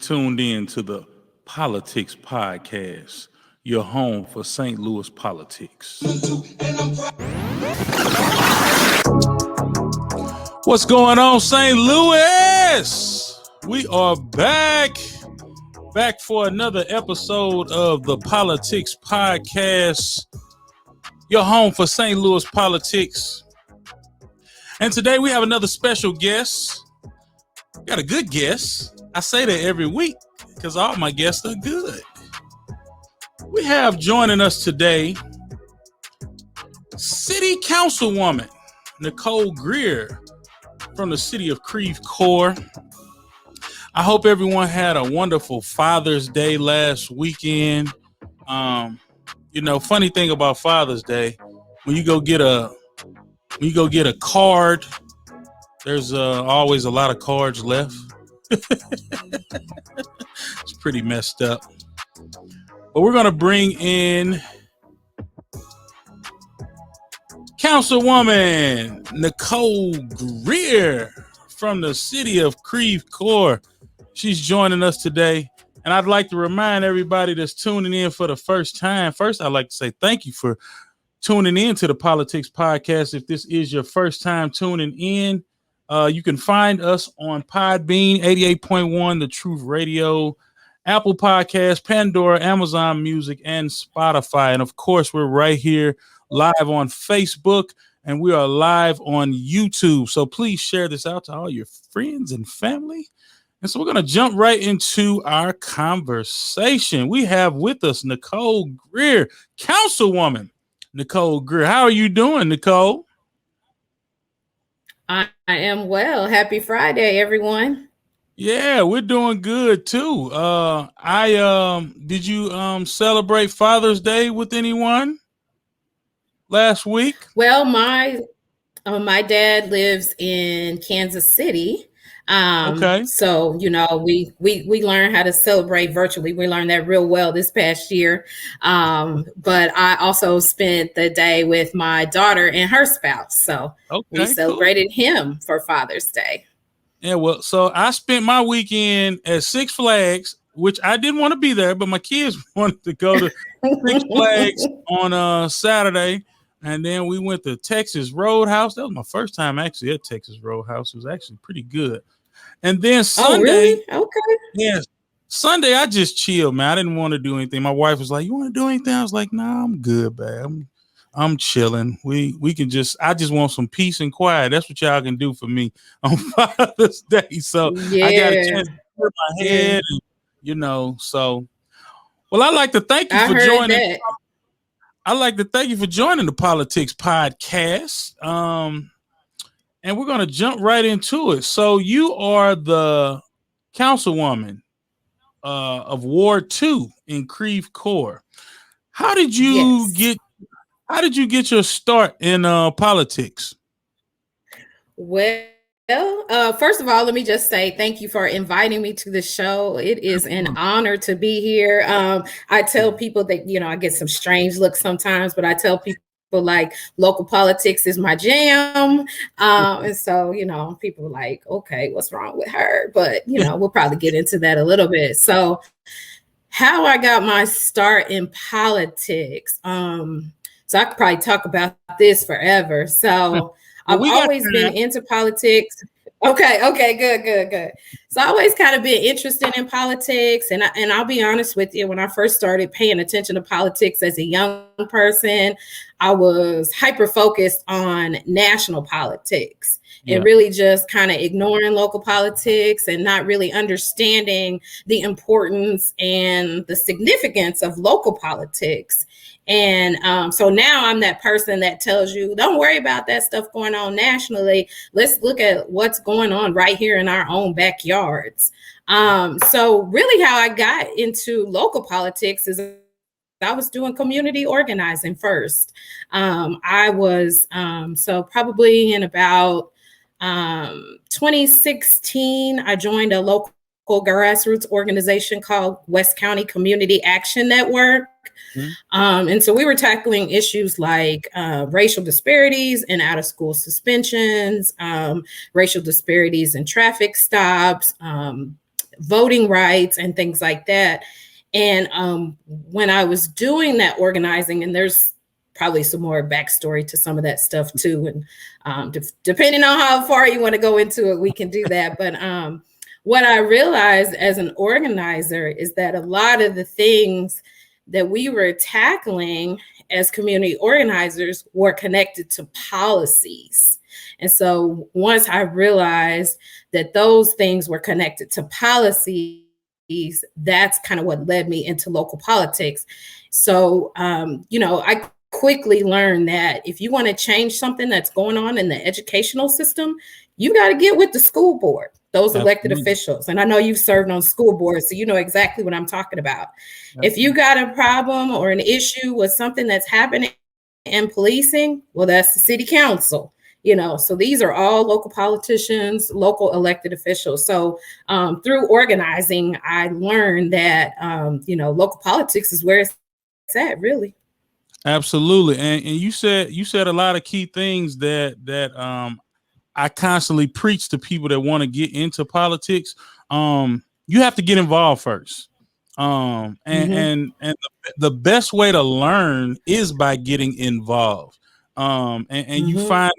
tuned in to the PoLOUtics podcast, your home for St. Louis politics. What's going on, St. Louis? We are back for another episode of the PoLOUtics podcast, your home for St. Louis politics. And today we have another special guest. We got a good guest. I say that every week because all my guests are good. We have joining us today City Councilwoman Nicole Greer from the city of Creve Coeur. I hope everyone had a wonderful Father's Day last weekend. Funny thing about Father's Day, when you go get a card, there's always a lot of cards left. It's pretty messed up. But we're going to bring in Councilwoman Nicole Greer from the city of Creve Coeur. She's joining us today. And I'd like to remind everybody that's tuning in for the first time. First, I'd like to say thank you for tuning in to the PoLOUtics podcast. If this is your first time tuning in, you can find us on Podbean, 88.1, The Truth Radio, Apple Podcasts, Pandora, Amazon Music, and Spotify. And of course, we're right here live on Facebook, and we are live on YouTube. So please share this out to all your friends and family. And so we're going to jump right into our conversation. We have with us Nicole Greer, Councilwoman Nicole Greer. How are you doing, Nicole? I am well. Happy Friday, everyone. Yeah, we're doing good too. Did you celebrate Father's Day with anyone last week? Well, my dad lives in Kansas City. Okay. So, we learned how to celebrate virtually. We learned that real well this past year. But I also spent the day with my daughter and her spouse. So we celebrated him for Father's Day. Yeah, well, so I spent my weekend at Six Flags, which I didn't want to be there, but my kids wanted to go to Six Flags on Saturday. And then we went to Texas Roadhouse. That was my first time actually at Texas Roadhouse. It was actually pretty good. And then Sunday, really? Okay. Yeah, Sunday I just chilled, man. I didn't want to do anything. My wife was like, "You want to do anything?" I was like, "Nah, I'm good, babe. I'm chilling. We can I just want some peace and quiet. That's what y'all can do for me on Father's Day." So I got a chance to clear my head, and, so. Well, I'd like to thank you for joining. I'd like to thank you for joining the PoLOUtics podcast. And we're going to jump right into it. So you are the councilwoman of Ward 2 in Creve Coeur. How did you get your start in politics? Well, first of all, let me just say thank you for inviting me to the show. It is an honor to be here. I tell people that, I get some strange looks sometimes, but I tell people like local politics is my jam. And so, people are like, okay, what's wrong with her? But, we'll probably get into that a little bit. So how I got my start in politics. So I could probably talk about this forever. So I've always been into politics. Okay, good. So I always kind of been interested in politics. And I'll be honest with you, when I first started paying attention to politics as a young person, I was hyper-focused on national politics and really just kind of ignoring local politics and not really understanding the importance and the significance of local politics. And so now I'm that person that tells you, don't worry about that stuff going on nationally. Let's look at what's going on right here in our own backyards. So really how I got into local politics is I was doing community organizing first. I was, so probably in about 2016, I joined a local grassroots organization called West County Community Action Network. And so we were tackling issues like racial disparities in out of school suspensions, racial disparities in traffic stops, voting rights and things like that. And when I was doing that organizing, and there's probably some more backstory to some of that stuff too, and depending on how far you want to go into it, we can do that. But what I realized as an organizer is that a lot of the things that we were tackling as community organizers were connected to policies. And so once I realized that those things were connected to policies, that's kind of what led me into local politics. So, I quickly learned that if you want to change something that's going on in the educational system, you got to get with the school board, those elected officials. And I know you've served on school boards, so you know exactly what I'm talking about. If you got a problem or an issue with something that's happening in policing, well, that's the city council. So these are all local politicians, local elected officials. So through organizing, I learned that, local politics is where it's at, really. Absolutely. And you said a lot of key things that I constantly preach to people that want to get into politics. You have to get involved first. And the best way to learn is by getting involved. You find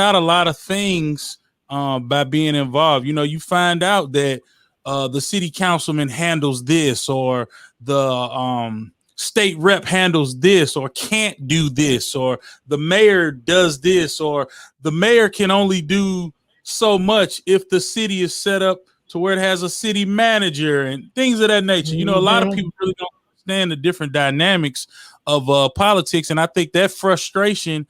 out a lot of things by being involved. You find out that the city councilman handles this, or the state rep handles this, or can't do this, or the mayor does this, or the mayor can only do so much if the city is set up to where it has a city manager and things of that nature. A lot of people really don't understand the different dynamics of politics, and I think that frustration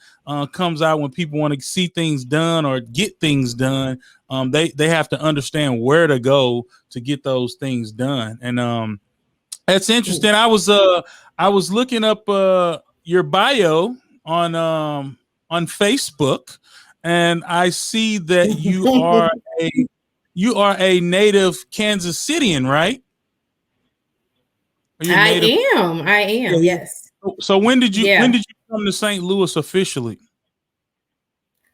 comes out when people want to see things done or get things done. They have to understand where to go to get those things done, and that's interesting. I was looking up your bio on Facebook, and I see that you are a native Kansas Cityan, right? I am. Yes. So when did you come to St. Louis officially?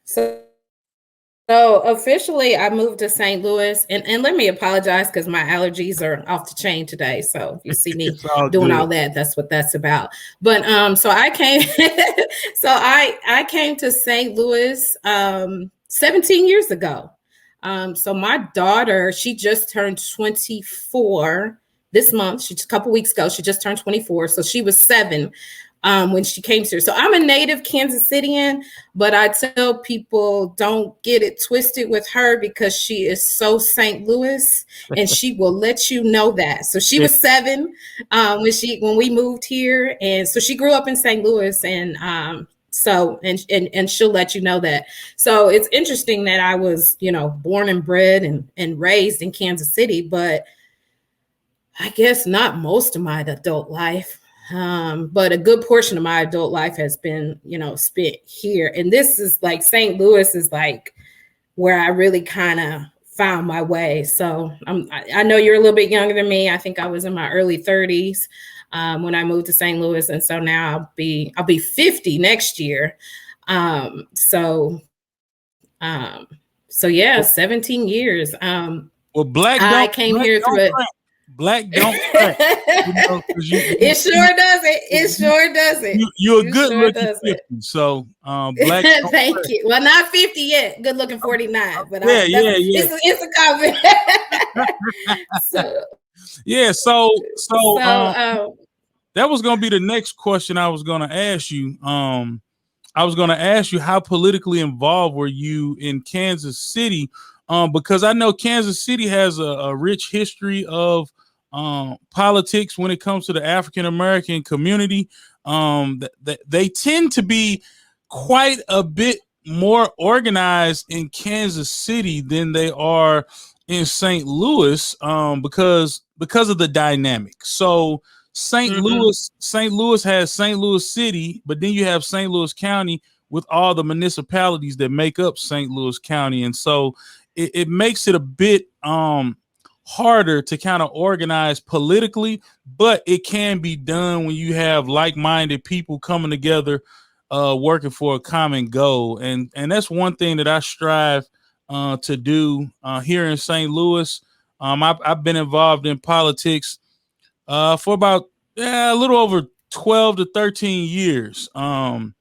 So officially, I moved to St. Louis, and let me apologize because my allergies are off the chain today. So if you see me doing all that, that's what that's about. But so I came, I came to St. Louis 17 years ago. So my daughter, she just turned 24 this month. A couple weeks ago, she just turned 24. So she was 7 when she came here. So I'm a native Kansas Cityan, but I tell people don't get it twisted with her because she is so St. Louis, and she will let you know that. So she was 7 when we moved here, and so she grew up in St. Louis, and so she'll let you know that. So it's interesting that I was, born and bred and raised in Kansas City, but I guess not most of my adult life. But a good portion of my adult life has been, spent here. And this is like St. Louis is like where I really kind of found my way. So I know you're a little bit younger than me. I think I was in my early 30s when I moved to St. Louis, and so now I'll be 50 next year. So yeah, 17 years. Well, I came here through it. Black don't crack. It sure doesn't. It sure doesn't. You're a good looking 50, so black. Thank you. Well, not 50 yet. Good looking 49, but yeah. It's a comment. So that was going to be the next question I was going to ask you. I was going to ask you, how politically involved were you in Kansas City? Because I know Kansas City has a rich history of politics when it comes to the African American community. They tend to be quite a bit more organized in Kansas City than they are in St. Louis, because of the dynamic. So St. Louis has St. Louis City, but then you have St. Louis County with all the municipalities that make up St. Louis County, and so it makes it a bit harder to kind of organize politically, but it can be done when you have like-minded people coming together, working for a common goal. And that's one thing that I strive to do here in St. Louis. I've been involved in politics for about a little over 12 to 13 years. And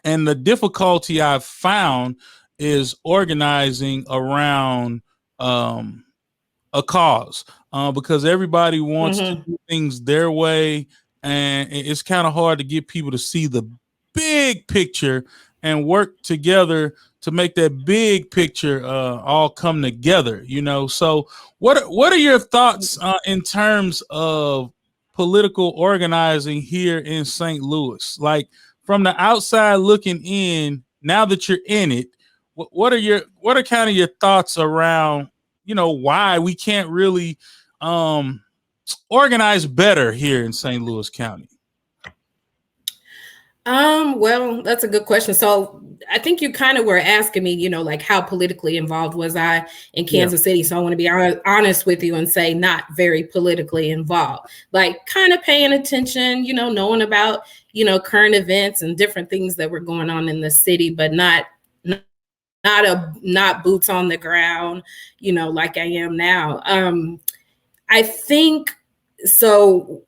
the difficulty I've found is organizing around a cause because everybody wants to do things their way. And it's kind of hard to get people to see the big picture and work together to make that big picture all come together, So what are your thoughts in terms of political organizing here in St. Louis? Like from the outside looking in, now that you're in it, what are kind of your thoughts around, why we can't really organize better here in St. Louis County? Well, that's a good question. So I think you kind of were asking me, like how politically involved was I in Kansas City? So I want to be honest with you and say not very politically involved, like kind of paying attention, knowing about, current events and different things that were going on in the city, but not boots on the ground, like I am now. I think so.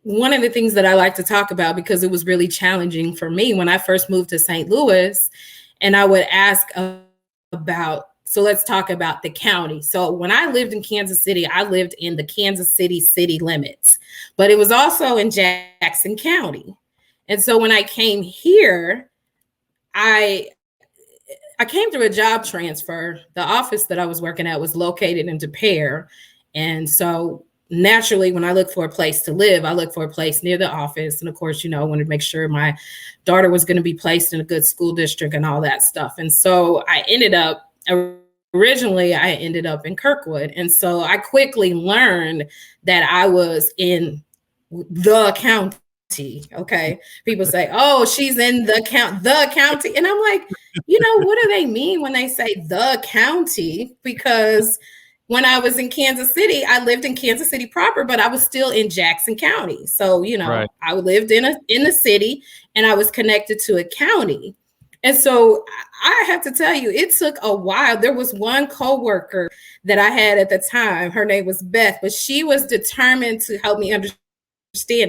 One of the things that I like to talk about, because it was really challenging for me when I first moved to St. Louis, and I would ask about, so let's talk about the county. So when I lived in Kansas City, I lived in the Kansas City city limits, but it was also in Jackson County. And so when I came here, I came through a job transfer. The office that I was working at was located in De Pere. And so naturally, when I look for a place to live, I look for a place near the office. And of course, I wanted to make sure my daughter was going to be placed in a good school district and all that stuff. And so originally I ended up in Kirkwood. And so I quickly learned that I was in the county. Okay. People say, oh, she's in the county. And I'm like, what do they mean when they say the county? Because when I was in Kansas City, I lived in Kansas City proper, but I was still in Jackson County. So, right. I lived in the city and I was connected to a county. And so I have to tell you, it took a while. There was one coworker that I had at the time. Her name was Beth, but she was determined to help me understand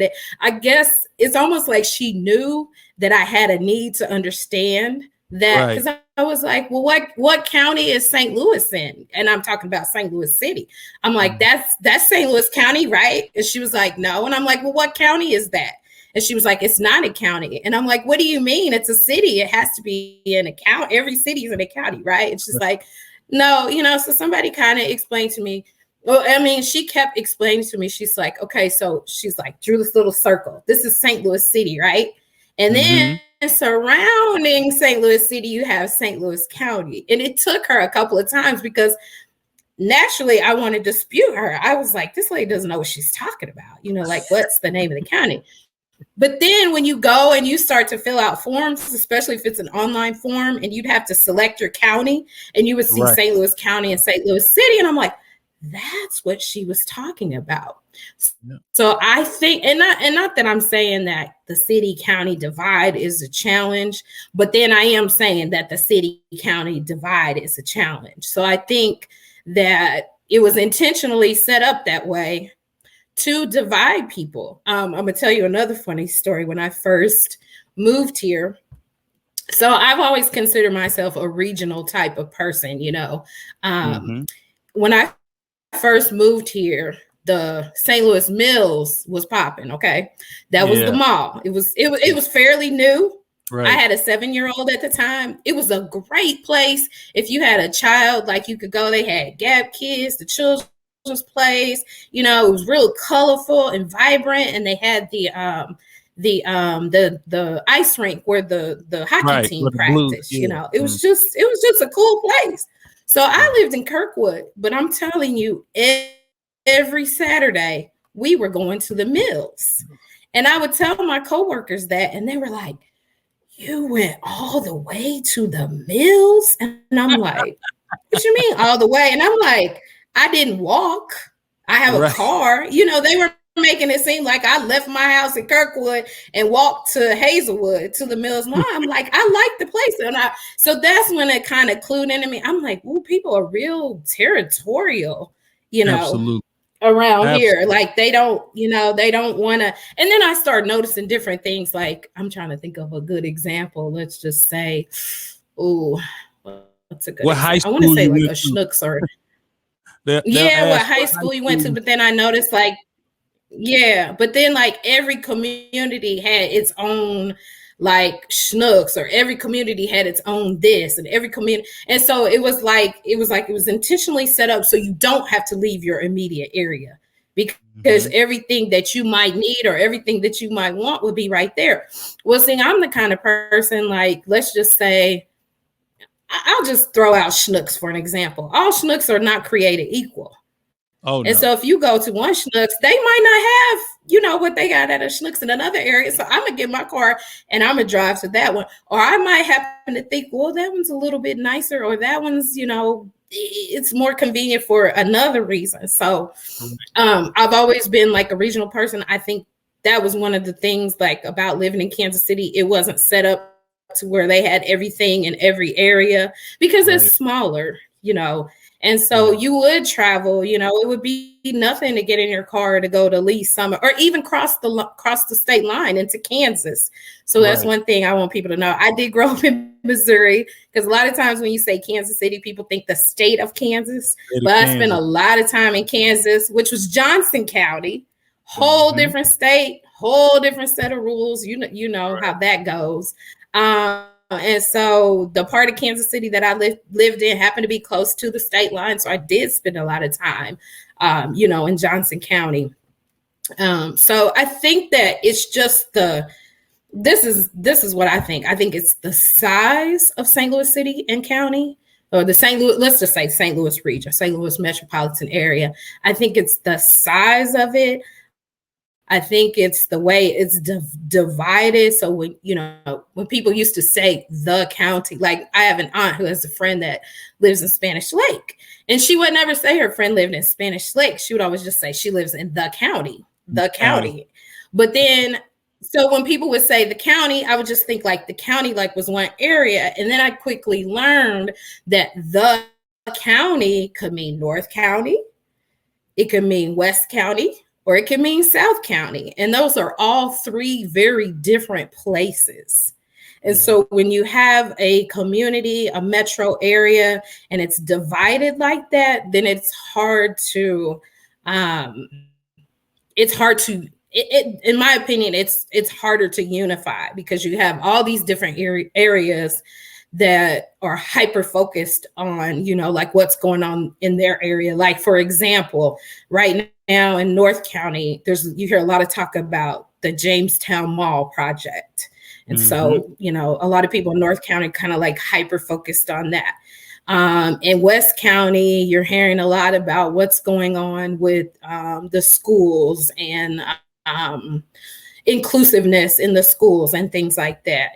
it. I guess it's almost like she knew that I had a need to understand that, because I was like, well, what county is St. Louis in? And I'm talking about St. Louis City. I'm like, that's St. Louis County, right? And she was like, no. And I'm like, well, what county is that? And she was like, it's not a county. And I'm like, what do you mean? It's a city. It has to be in a county. Every city is in a county, right? It's just like, no, so somebody kind of explained to me. Well, I mean, she kept explaining to me. She's like, okay, so she's like, drew this little circle. This is St. Louis City, right? And then surrounding St. Louis City, you have St. Louis County. And it took her a couple of times because naturally I want to dispute her. I was like, this lady doesn't know what she's talking about. Like, what's the name of the county? But then when you go and you start to fill out forms, especially if it's an online form, and you'd have to select your county and you would see St. Louis County and St. Louis City. And I'm like, that's what she was talking about. Yeah. So I think, and not that I'm saying that the city county divide is a challenge, but then I am saying that the city county divide is a challenge. So I think that it was intentionally set up that way to divide people. I'm going to tell you another funny story. When I first moved here, so I've always considered myself a regional type of person, when I first moved here, the St. Louis Mills was popping. Okay. That was the mall. It was fairly new. Right. I had a 7-year-old at the time. It was a great place. If you had a child, like you could go, they had Gap Kids, the children's place, it was real colorful and vibrant. And they had the ice rink where the hockey team practiced, it was just a cool place. So I lived in Kirkwood, but I'm telling you, every Saturday we were going to the Mills. And I would tell my coworkers that, and they were like, you went all the way to the Mills? And I'm like, what you mean all the way? And I'm like, I didn't walk. I have a car. They were making it seem like I left my house in Kirkwood and walked to Hazelwood to the Mills Mall. I'm like, I like the place. And so that's when it kind of clued into me. I'm like, ooh, people are real territorial, you know, Absolutely. around Absolutely. here. Like they don't, they don't want to. And then I start noticing different things. Like I'm trying to think of a good example. Let's just say, oh, what's a good What high example? I want to school say you like went a to? Schnooks or They'll yeah, what ask high what high school you went to. school. But then I noticed like, yeah, but then like every community had its own like Schnooks, or every community had its own this, and every community, and so it was intentionally set up so you don't have to leave your immediate area, because everything that you might need or everything that you might want would be right there. Well, see, I'm the kind of person, like, let's just say, I'll just throw out Schnooks for an example. All Schnooks are not created equal. Oh And no. so if you go to one Schnooks, they might not have, what they got at a Schnooks in another area. So I'm gonna get my car and I'm gonna drive to that one. Or I might happen to think, well, that one's a little bit nicer, or that one's, it's more convenient for another reason. So I've always been like a regional person. I think that was one of the things like about living in Kansas City. It wasn't set up to where they had everything in every area, because it's smaller, and so you would travel, it would be nothing to get in your car to go to Lee Summit, or even cross the state line into Kansas. So that's one thing I want people to know. I did grow up in Missouri, because a lot of times when you say Kansas City, people think the state of Kansas. But I spent a lot of time in Kansas, which was Johnson County, whole different state, whole different set of rules. You know how that goes. And so the part of Kansas City that I lived in happened to be close to the state line. So I did spend a lot of time, in Johnson County. So I think that it's just this is what I think. I think it's the size of St. Louis City and County, or let's just say St. Louis region, St. Louis metropolitan area. I think it's the size of it. I think it's the way it's divided. So when people used to say the county, like I have an aunt who has a friend that lives in Spanish Lake, and she would never say her friend lived in Spanish Lake. She would always just say she lives in the county. But then, so when people would say the county, I would just think like the county like was one area. And then I quickly learned that the county could mean North County. It could mean West County, or it can mean South County. And those are all three very different places. And so when you have a community, a metro area, and it's divided like that, then it's hard to, in my opinion, it's harder to unify, because you have all these different areas that are hyper focused on, like what's going on in their area. Like, for example, right now in North County, you hear a lot of talk about the Jamestown Mall project. And so, a lot of people in North County kind of like hyper focused on that. In West County, you're hearing a lot about what's going on with the schools and inclusiveness in the schools and things like that.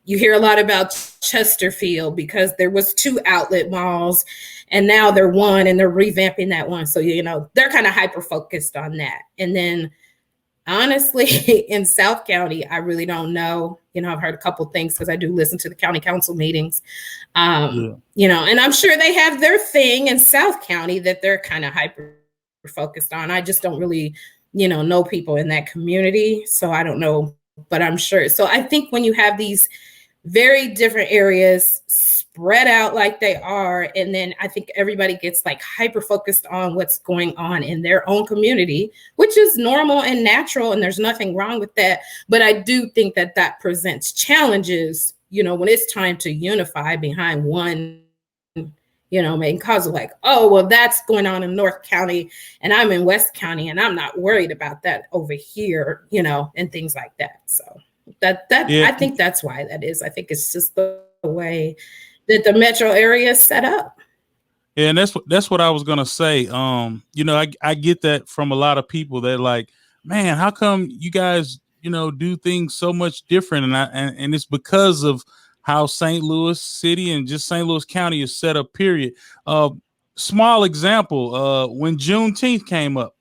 You hear a lot about Chesterfield, because there was 2 outlet malls and now they're one, and they're revamping that one. So, they're kind of hyper focused on that. And then honestly, in South County, I really don't know. I've heard a couple of things because I do listen to the county council meetings, and I'm sure they have their thing in South County that they're kind of hyper focused on. I just don't really, know people in that community. So I don't know, but I'm sure. So I think when you have these very different areas spread out like they are, and then I think everybody gets like hyper focused on what's going on in their own community, which is normal and natural, and there's nothing wrong with that. But I do think that presents challenges, when it's time to unify behind one, main cause of like, oh, well, that's going on in North County and I'm in West County and I'm not worried about that over here, and things like that. So I think that's why that is. I think it's just the way that the metro area is set up. Yeah, and that's what I was gonna say. I get that from a lot of people. That like, man, how come you guys, do things so much different? And it's because of how St. Louis City and just St. Louis County is set up, period. Small example, when Juneteenth came up,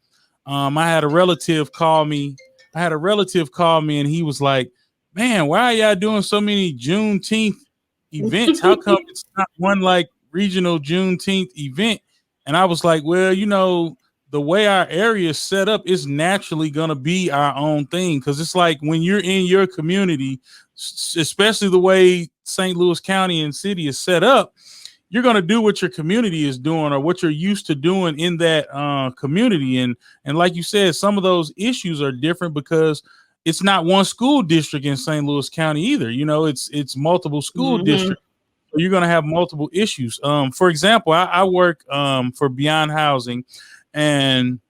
I had a relative call me and he was like, man, why are y'all doing so many Juneteenth events? How come it's not one like regional Juneteenth event? And I was like, well, the way our area is set up is naturally going to be our own thing. Because it's like when you're in your community, especially the way St. Louis County and city is set up, you're going to do what your community is doing or what you're used to doing in that community. And like you said, some of those issues are different because it's not one school district in St. Louis County either. It's multiple school districts. So you're going to have multiple issues. For example, I work for Beyond Housing, and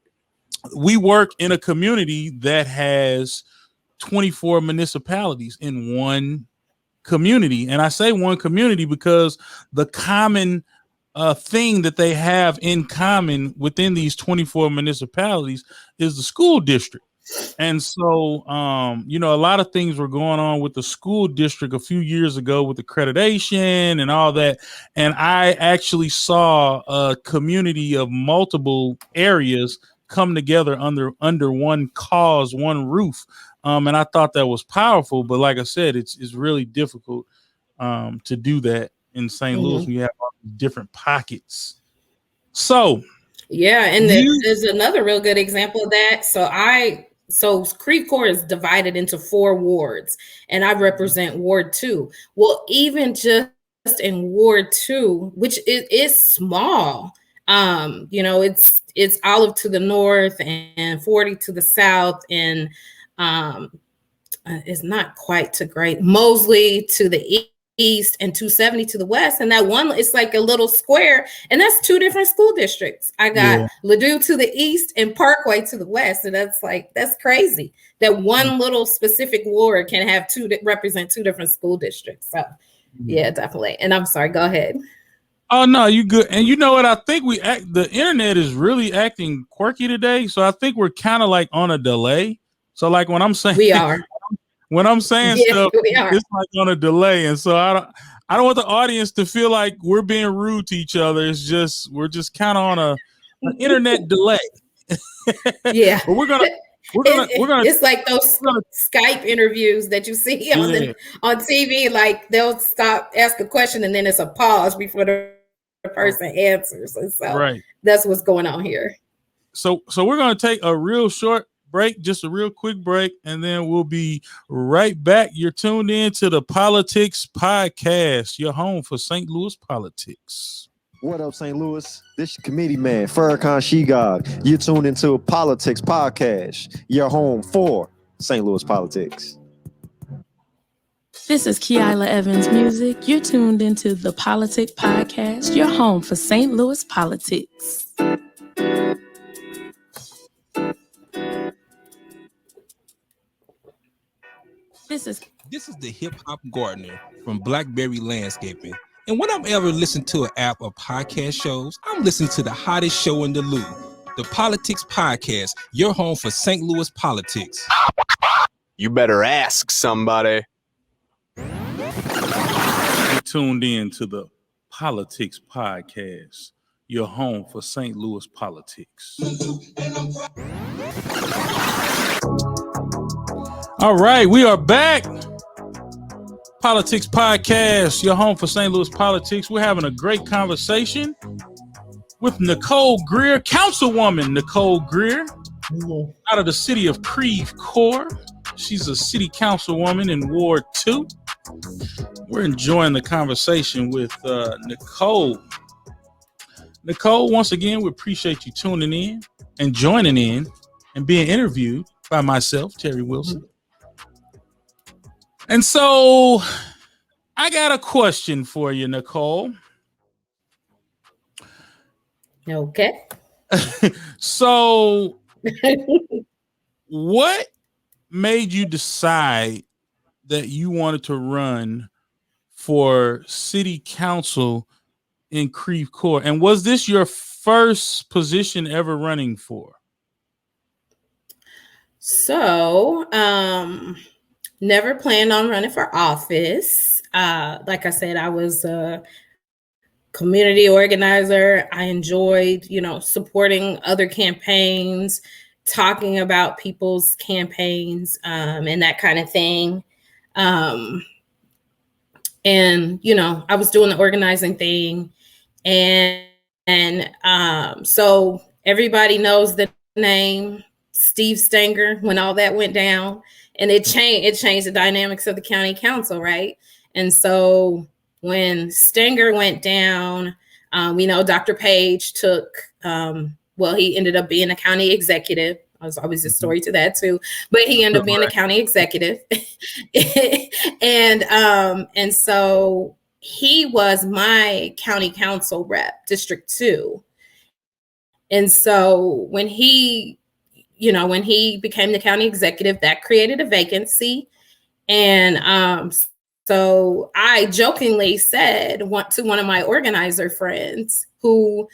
we work in a community that has 24 municipalities in one community. And I say one community because the common thing that they have in common within these 24 municipalities is the school district. And so, a lot of things were going on with the school district a few years ago with accreditation and all that. And I actually saw a community of multiple areas come together under one cause, one roof. And I thought that was powerful. But like I said, it's really difficult to do that in St. Louis. We have all these different pockets. So, yeah, and there's another real good example of that. So Creve Coeur is divided into 4 wards, and I represent Ward 2. Well, even just in Ward 2, which is small, it's Olive to the north and 40 to the south, and it's not quite to great Mosley to the east and 270 to the west, and that one it's like a little square, and that's 2 different school districts. I got Ladue to the east and Parkway to the west, and that's crazy that one little specific ward can have represent 2 different school districts. So yeah, definitely. And I'm sorry, go ahead. Oh no, you good. And you know what? I think the internet is really acting quirky today, so I think we're kind of like on a delay. So like when I'm saying we are. When I'm saying stuff, it's like on a delay. And so I don't want the audience to feel like we're being rude to each other. It's just, we're just kind of on an internet delay. Yeah. But we're gonna it's like those Skype interviews that you see on TV, like they'll ask a question and then it's a pause before the person answers. And so that's what's going on here. So we're gonna take a real short break, just a real quick break, and then we'll be right back. You're tuned in to the PoLOUtics podcast, your home for St. Louis politics. What up, St. Louis? This your committee man, Farrakhan Shegog. You're tuned into PoLOUtics podcast, your home for St. Louis politics. This is Kiala Evans Music. You're tuned into the PoLOUtics podcast, your home for St. Louis politics. This is the hip hop gardener from Blackberry Landscaping. And when I'm ever listening to an app or podcast shows, I'm listening to the hottest show in the Lou, the PoLOUtics podcast, your home for St. Louis politics. You better ask somebody. You're tuned in to the PoLOUtics podcast, your home for St. Louis politics. All right, we are back. PoLOUtics podcast, your home for St. Louis politics. We're having a great conversation with Nicole Greer, Councilwoman Nicole Greer, out of the city of Creve Coeur. She's a city councilwoman in Ward 2. We're enjoying the conversation with Nicole. Nicole, once again, we appreciate you tuning in and joining in and being interviewed by myself, Terry Wilson. And so I got a question for you, Nicole. Okay. So what made you decide that you wanted to run for city council in Creve Coeur? And was this your first position ever running for? So, never planned on running for office. Like I said, I was a community organizer. I enjoyed, supporting other campaigns, talking about people's campaigns, and that kind of thing. And, I was doing the organizing thing, and so everybody knows the name Steve Stenger when all that went down, and it changed the dynamics of the county council, right? And so when Stenger went down, we know Dr. Page took, he ended up being a county executive. There's always a story to that too, but he ended up being a county executive. And so he was my county council rep, District 2. And so when he became the county executive, that created a vacancy. And so I jokingly said to one of my organizer friends, who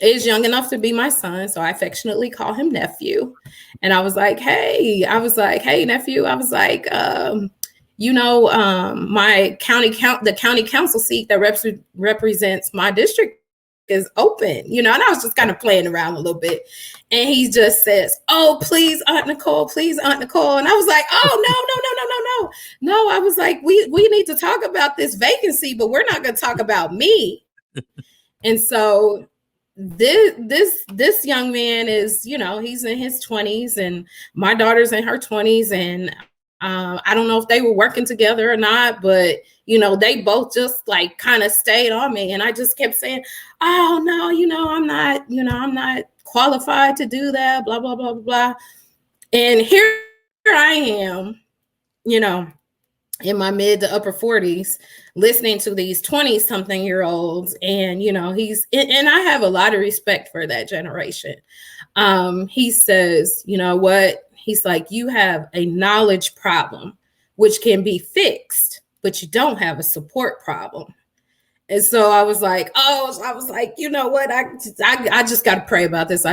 is young enough to be my son, so I affectionately call him nephew. And I was like, hey, nephew. I was like, my the county council seat that represents my district is open, and I was just kind of playing around a little bit. And he just says, oh, please, Aunt Nicole. And I was like, oh, no. I was like, we need to talk about this vacancy, but we're not going to talk about me. And so this young man is, he's in his 20s, and my daughter's in her 20s. And I don't know if they were working together or not, but they both just like kind of stayed on me. And I just kept saying, oh no, I'm not qualified to do that, blah, blah, blah, blah. And here I am, in my mid to upper 40s, listening to these 20-something-year-olds. And, and I have a lot of respect for that generation. He says, you know what? He's like, you have a knowledge problem, which can be fixed, but you don't have a support problem. And so I was like, you know what? I just got to pray about this.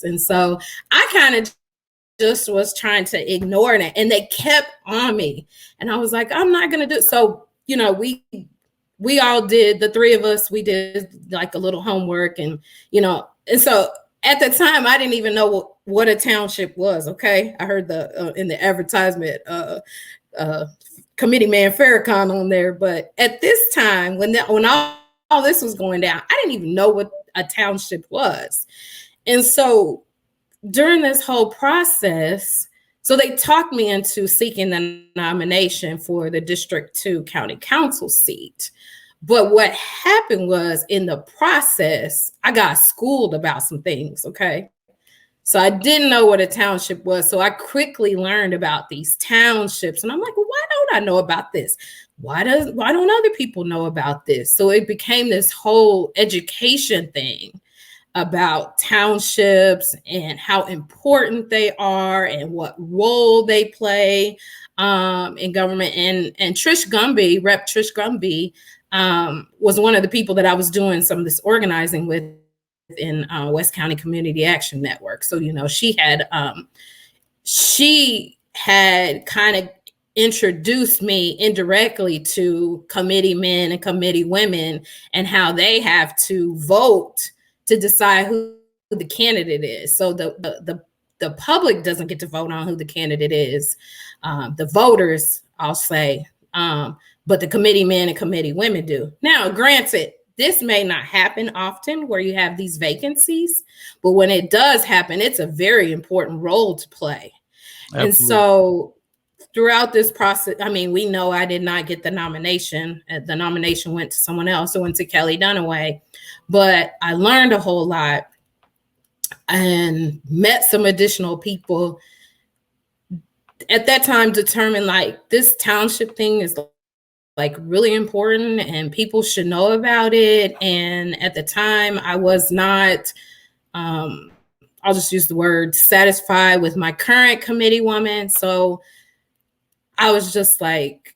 And so I kind of just was trying to ignore it, and they kept on me. And I was like, I'm not going to do it. So, we all did, the three of us, we did like a little homework, and so at the time, I didn't even know what a township was. Okay. I heard in the advertisement, Committee Man Farrakhan on there. But at this time, when all this was going down, I didn't even know what a township was. And so during this whole process, so they talked me into seeking the nomination for the District 2 County Council seat. But what happened was, in the process, I got schooled about some things, okay? So I didn't know what a township was. So I quickly learned about these townships. And I'm like, well, why don't I know about this? Why don't other people know about this? So it became this whole education thing about townships and how important they are and what role they play in government. And Rep. Trish Gumby, was one of the people that I was doing some of this organizing with in West County Community Action Network. So, she had kind of introduced me indirectly to committee men and committee women and how they have to vote to decide who the candidate is. So the public doesn't get to vote on who the candidate is. The voters, I'll say, but the committee men and committee women do. Now, granted, this may not happen often where you have these vacancies, but when it does happen, it's a very important role to play. Absolutely. And so throughout this process, we know I did not get the nomination. The nomination went to someone else. It went to Kelly Dunaway, but I learned a whole lot and met some additional people. At that time, determined like this township thing is like really important and people should know about it. And at the time I was not, I'll just use the word, satisfied with my current committee woman. So I was just like,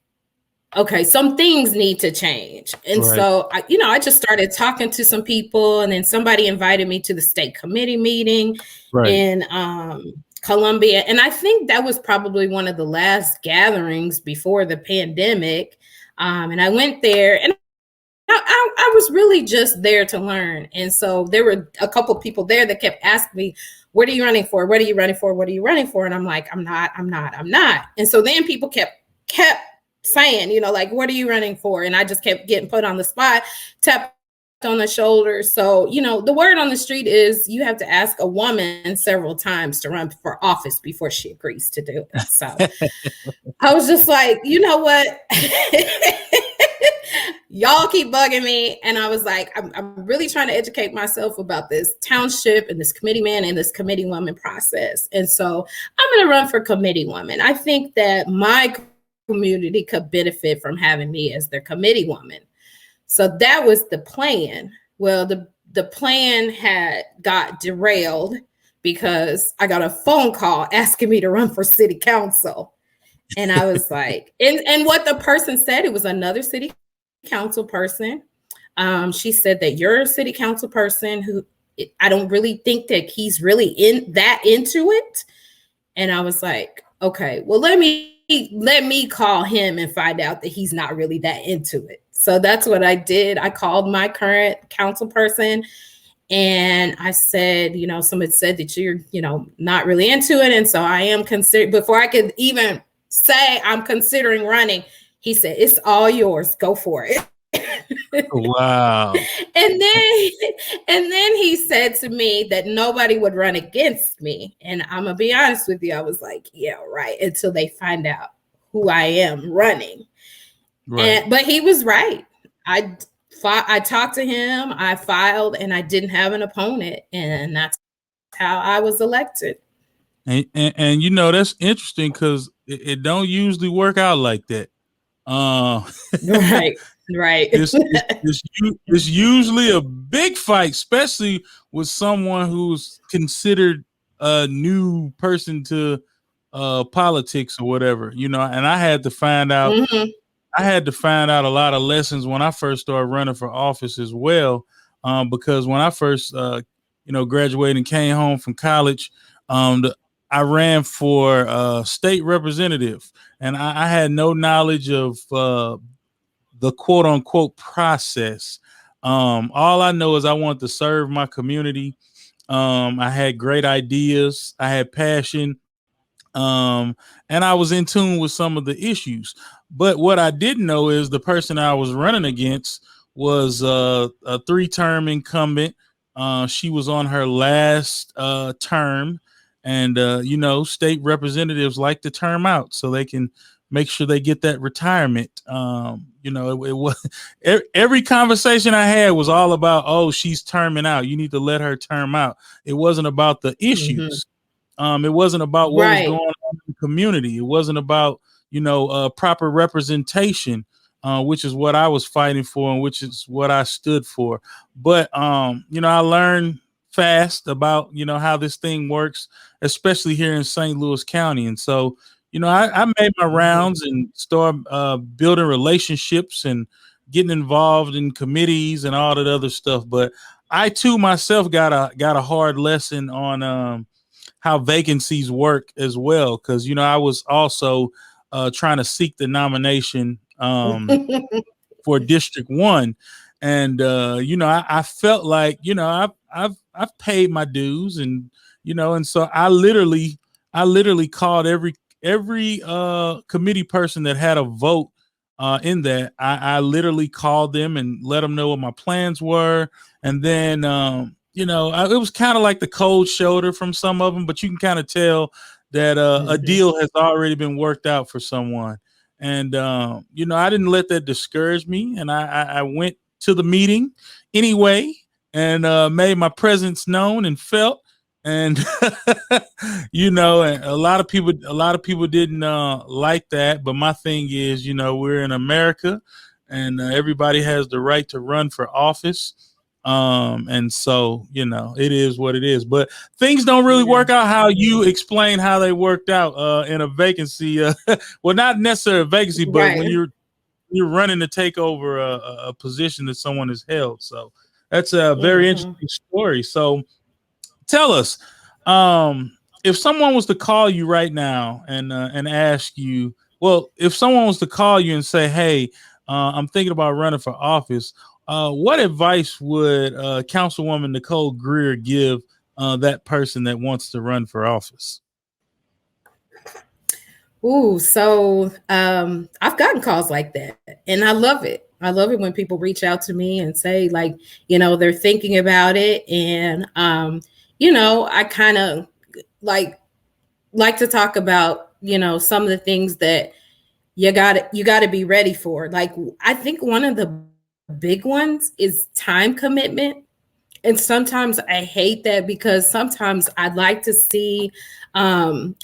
okay, some things need to change. And right. So I just started talking to some people, and then somebody invited me to the state committee meeting right. in Columbia. And I think that was probably one of the last gatherings before the pandemic. And I went there, and I was really just there to learn. And so there were a couple of people there that kept asking me, what are you running for? What are you running for? What are you running for? And I'm like, I'm not. And so then people kept saying, like, what are you running for? And I just kept getting put on the spot. on the shoulder. So, the word on the street is you have to ask a woman several times to run for office before she agrees to do it. So I was just like, you know what? Y'all keep bugging me. And I was like, I'm really trying to educate myself about this township and this committee man and this committee woman process. And so I'm going to run for committee woman. I think that my community could benefit from having me as their committee woman. So that was the plan. Well, the plan got derailed because I got a phone call asking me to run for city council. And I was like, and what the person said, it was another city council person. She said that you're a city council person who I don't really think that he's really into it. And I was like, okay, well, let me call him and find out that he's not really that into it. So that's what I did. I called my current council person and I said, somebody said that you're, not really into it. And so I am considering, before I could even say I'm considering running, he said, it's all yours. Go for it. Wow. And then he said to me that nobody would run against me. And I'm going to be honest with you. I was like, yeah, right. Until they find out who I am running. Right. But he was right. I talked to him, I filed, and I didn't have an opponent. And that's how I was elected. And that's interesting because it don't usually work out like that. Right. It's usually a big fight, especially with someone who's considered a new person to politics or whatever, and I had to find out. Mm-hmm. I had to find out a lot of lessons when I first started running for office as well, because when I first, graduated and came home from college, I ran for state representative, and I had no knowledge of the quote unquote process. All I know is I wanted to serve my community. I had great ideas. I had passion. And I was in tune with some of the issues. But what I didn't know is the person I was running against was a 3-term incumbent. She was on her last term. And, state representatives like to term out so they can make sure they get that retirement. It was every conversation I had was all about, oh, she's terming out. You need to let her term out. It wasn't about the issues. Mm-hmm. It wasn't about what was going on in the community. It wasn't about, proper representation, which is what I was fighting for and which is what I stood for. But, I learned fast about, how this thing works, especially here in St. Louis County. And so, I made my rounds and started building relationships and getting involved in committees and all that other stuff. But I too myself got a hard lesson on how vacancies work as well, because I was also trying to seek the nomination for District 1, and I felt like I've paid my dues, and and so I literally called every committee person that had a vote in that. I literally called them and let them know what my plans were, and then it was kind of like the cold shoulder from some of them, but you can kind of tell that a deal has already been worked out for someone. And, I didn't let that discourage me. And I went to the meeting anyway and made my presence known and felt. And, and a lot of people didn't like that. But my thing is, we're in America and everybody has the right to run for office. And so, it is what it is, but things don't really work out how you explain how they worked out in a vacancy. Well, not necessarily a vacancy, but when you're running to take over a position that someone has held. So that's a very interesting story. So tell us, if someone was to call you right now and ask you, well, if someone was to call you and say, hey, I'm thinking about running for office, what advice would Councilwoman Nicole Greer give that person that wants to run for office? So I've gotten calls like that, and I love it. I love it when people reach out to me and say, like, you know, they're thinking about it. And, you know, I kind of like to talk about, you know, some of the things that you got to be ready for. Like, I think one of the big ones is time commitment. And sometimes I hate that, because sometimes I'd like to see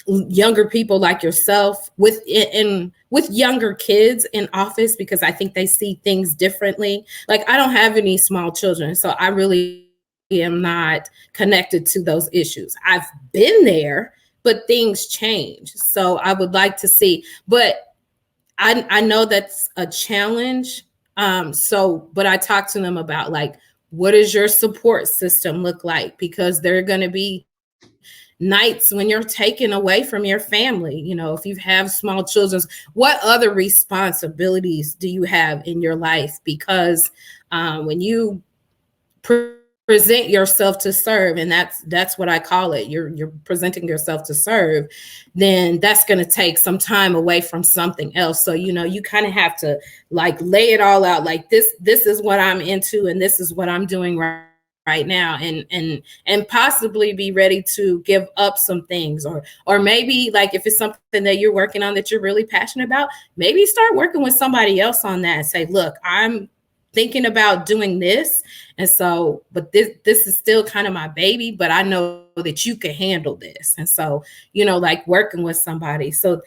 younger people like yourself with younger kids in office, because I think they see things differently. Like, I don't have any small children, so I really am not connected to those issues. I've been there, but things change. So I would like to see, but I know that's a challenge. But I talk to them about, like, what does your support system look like? Because there are going to be nights when you're taken away from your family. You know, if you have small children, what other responsibilities do you have in your life? Because when you present yourself to serve, and that's what I call it, you're presenting yourself to serve, then that's going to take some time away from something else. So, you know, you kind of have to, like, lay it all out, like, this is what I'm into, and this is what I'm doing right now, and possibly be ready to give up some things, or maybe, like, if it's something that you're working on that you're really passionate about, maybe start working with somebody else on that and say, look, I'm thinking about doing this, and so, but this is still kind of my baby, but I know that you can handle this. And so, you know, like, working with somebody. So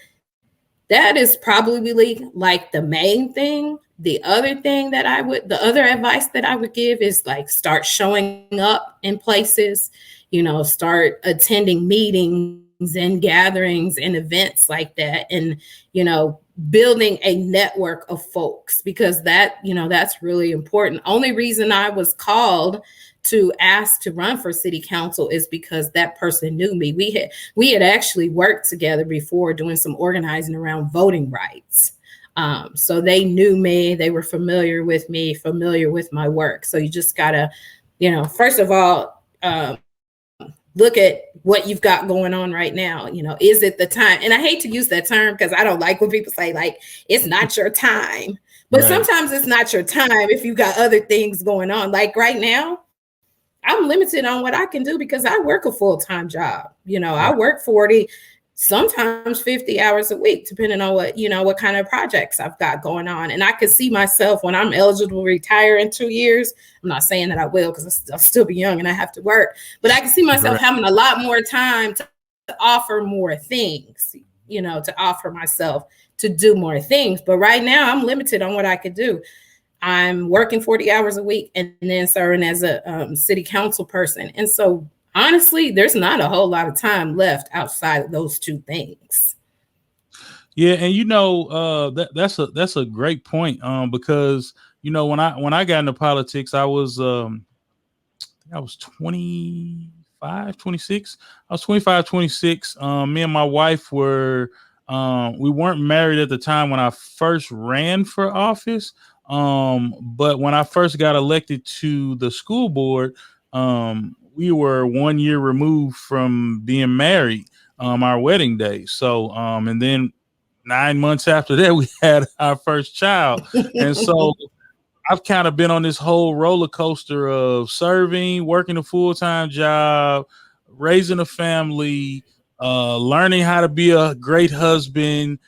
that is probably, like, the main thing. The other advice that I would give is, like, start showing up in places, you know, start attending meetings and gatherings and events like that. And, you know, building a network of folks, because that, you know, that's really important. Only reason I was called to ask to run for city council is because that person knew me. We had actually worked together before, doing some organizing around voting rights. So they knew me, they were familiar with me, familiar with my work. So you just gotta, you know, first of all, look at what you've got going on right now. You know, is it the time? And I hate to use that term, because I don't like when people say, like, it's not your time. But Right. Sometimes it's not your time if you've got other things going on. Like, right now, I'm limited on what I can do because I work a full-time job. You know, I work 40, sometimes 50 hours a week, depending on what kind of projects I've got going on. And I could see myself, when I'm eligible to retire in 2 years, I'm not saying that I will, because I'll still be young and I have to work, but I can see myself having a lot more time to offer more things, you know, to offer myself to do more things. But right now I'm limited on what I could do. I'm working 40 hours a week and then serving as a city council person. And so, honestly, there's not a whole lot of time left outside of those two things. Yeah, and you know, that's a great point. Because, you know, when I got into politics, I was 25, 26. I was 25, 26. Me and my wife we weren't married at the time when I first ran for office. But when I first got elected to the school board, we were 1 year removed from being married, our wedding day. So, and then 9 months after that, we had our first child. And so I've kind of been on this whole roller coaster of serving, working a full-time job, raising a family, learning how to be a great husband,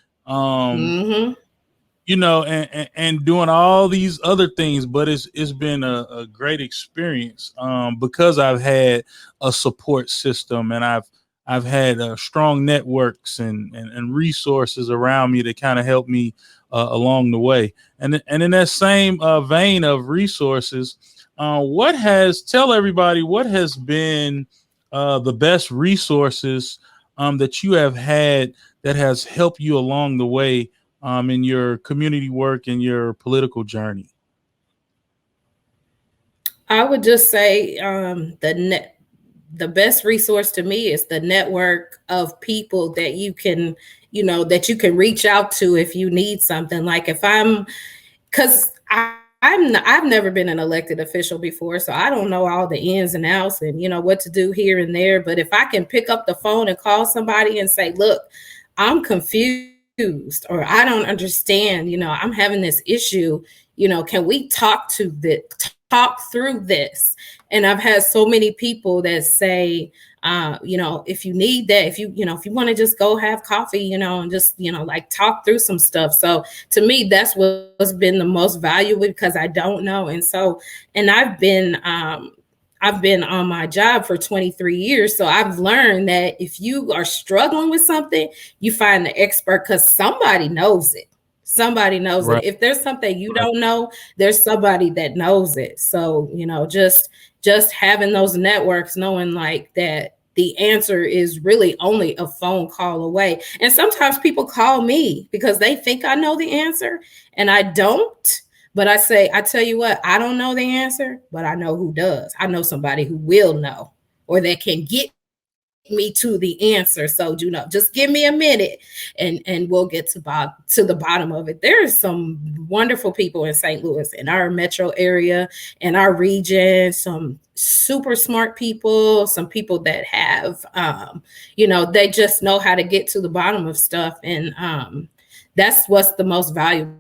you know, and doing all these other things. But it's been a great experience, because I've had a support system, and I've had strong networks and resources around me that kind of help me along the way. And in that same vein of resources, tell everybody what has been the best resources that you have had that has helped you along the way in your community work and your political journey? I would just say the best resource to me is the network of people that you can reach out to if you need something. Like, because I've never been an elected official before, so I don't know all the ins and outs and, you know, what to do here and there. But if I can pick up the phone and call somebody and say, look, I'm confused, or I don't understand, you know, I'm having this issue, can we talk through this? And I've had so many people that say, if you need that, if you want to just go have coffee, and just, like talk through some stuff. So to me, that's what's been the most valuable, because I don't know. And I've been on my job for 23 years. So I've learned that if you are struggling with something, you find the expert, because somebody knows it. Somebody knows Right. it. If there's something you don't know, there's somebody that knows it. So, just having those networks, knowing like that the answer is really only a phone call away. And sometimes people call me because they think I know the answer and I don't. But I tell you what, I don't know the answer, but I know who does. I know somebody who will know, or that can get me to the answer. So just give me a minute and we'll get to the bottom of it. There's some wonderful people in St. Louis, in our metro area, in our region, some super smart people, some people that have they just know how to get to the bottom of stuff. And that's what's the most valuable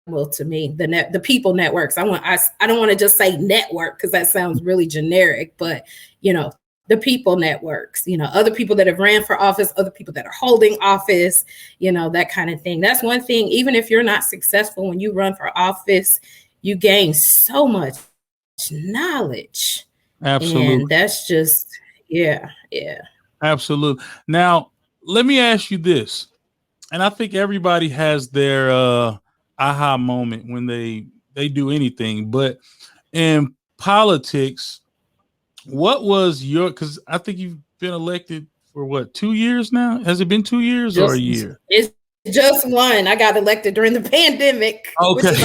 to me, the people networks. I don't want to just say network, because that sounds really generic, but the people networks, other people that have ran for office, other people that are holding office, that kind of thing. That's one thing. Even if you're not successful when you run for office, you gain so much knowledge. Absolutely. And that's just, yeah. Absolutely. Now, let me ask you this. And I think everybody has their aha moment when they do anything. But in politics, what was because I think you've been elected for what, 2 years now? Has it been 2 years or a year? It's just one. I got elected during the pandemic, which is that's